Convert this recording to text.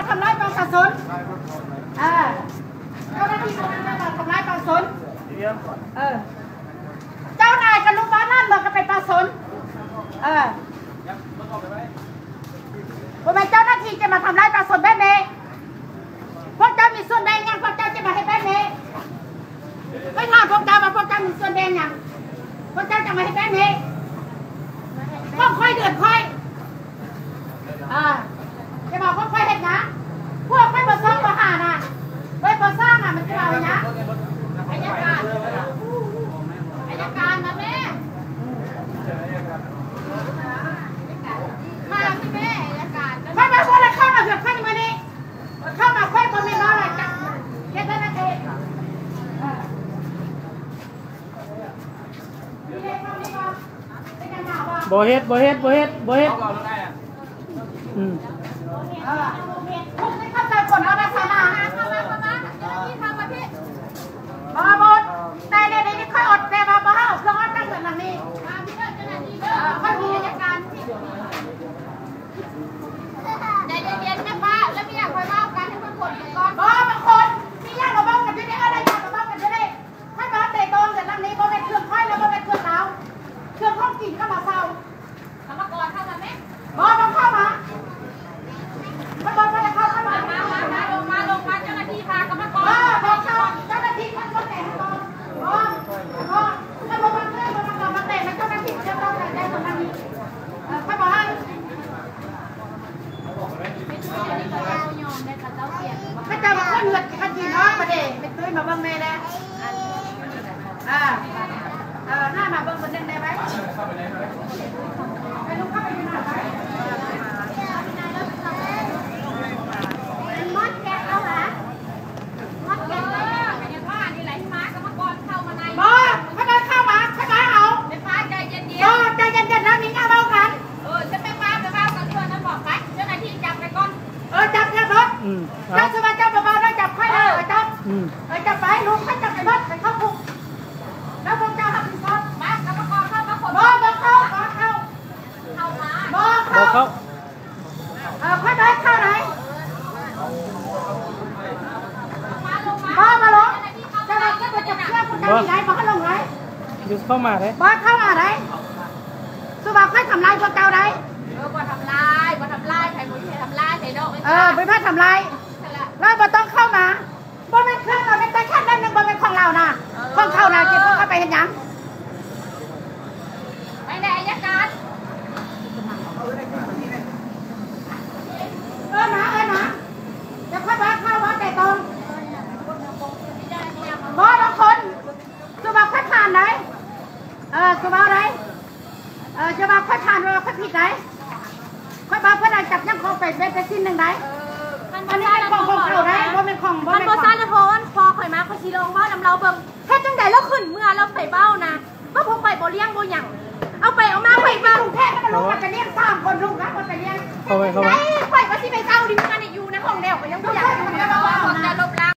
ทำร้ายประชาชนเจ้าหน้าที่กำลังมาทำร้ายประชาชนเจ้านายกับลูกบ้านนั่นบอกกันเป็นประชาชนผมเป็นเจ้าหน้าที่จะมาทำร้ายประชาชนแบบนี้พวกเจ้ามีส่วนแดงยังพวกเจ้าจะมาให้แบบนี้ไม่ถามพวกเจ้าว่าพวกเจ้ามีส่วนแดงยังพวกเจ้าจะมาให้แบบนี้พวกค่อยเดือดค่อยจะบอกพวกค่อยเห็นนะพวกไม่มาซ่อมมาหาน่ะไว้มาสร้างมันจะเอานะอายการนะแม่มาที่แม่อายการไม่มาพวกเราเข้ามาเกือบขั้นมาดิเข้ามาค่อยบนเมนอะไรจังแค่นั้นเองโบเฮ็ดคุณไม่เข้าใจผลเอาได้สนาที่ทำมาพี่บอบดแต่ในนี้ค่อยอดแต่บาบ้าเครื่องอดตั้งแต่หลังนี้ค่อยมีอายการใจเย็นๆนะป้าแล้วไม่อยากคอยเล่ากันให้ทุกคนก่อนบางคนที่ยากเราบ้างกันจะได้อะไรยากเราบ้างกันจะได้ให้บ้านเตะตรงแต่หลังนี้บอเป็นเครื่องค่อยแล้วบอเป็นเครื่องเราเครื่องห้องกินก็มาเศร้าทำมาก่อนเข้ามาไหมบอเข้ามาไม่บอไม่ได้เข้ามาลงมาเจ้าหน้าที่พากรรมกรบอกเข้าเจ้าหน้าที่มันก็แต่ก่อนถ้าบอมาเพื่อนบอมาก่อนมาแต่มันเจ้าหน้าที่จะต้องแต่ได้ตรงนี้ถ้าบอกให้ไม่เจ้ามาคนเหงื่อขันจีน้องมาเด็เป็นตุ้ยมาบังแม่แล้วหน้ามาบังคนนึงได้ไหมไปลุกเข้าไปดูหน่อยไหมมดแกเอาหรอมดแกเลยอย่างว่านี่ไหลมากรรมกรเข้ามาในบ่เขาเดินเข้ามาเขามาเอาเป็นฟ้าใจเย็นๆใจเย็นๆนะมีงาเบากันฉันไม่ฟ้าไปเบากันตัวนั้นบอกไปเจ้าหน้าที่จับไปก่อนจับแค่รถเจ้าสมาจับเบาๆได้จับค่อยเลยจับจับไปลุงเขาจับไปรถไปเข้าคุกแล้วพวกเจ้าทำผิดกฎมากรรมกรเข้ามาคนบ่เข้ามาค่อยเดินเข้าไหนมาลงจะมาจะจับเชือกคนไหนไหนมาเข้าลงไหนดูเข้ามาเลยเข้ามาไหนสุภาพค่อยทำลายพวกเจ้าไหนบ่ทำลายใครบ่ใช่ทำลายใส่ดอกไม่พลาดทำลายแล้วบ่ต้องเข้ามาบ่เป็นเครื่องเราเป็นแต่แค่นั้นนึงบ่เป็นของเรานะของเขานะเก็บพวกเขาไปเห็นยังไปไหนอายการนะจะค่อยว่าเข้าว่าแต่ตรงบอบางคนสุภาพค่อยผ่านไหนสุภาพไหนสุภาพค่อยผ่านเราค่อยผิดไหนค่อยบ้าเพื่อนจับยังเขาเป็นสิ้นหนึ่งไหนอันนี้เป็นของเขาไหนว่าเป็นของมันโบซ่าเลยโพนพอข่อยมาข่อยชีลงบ้านเราเบิ่งแค่จังใดเราขึ้นเมื่อเราใส่เบ้านะก็พกไปโบเลี้ยงโบหยั่งเอาไปเอามาไปบ้างแค่ก็ลูกมันจะเลี้ยง3 คนลูกนะคนจะเลี้ยงไปว่าที่ไปเศร้าดิมันอยู่ในห้องเดียวก็ยังตัวอย่างอยู่นะว่าคนจะลบ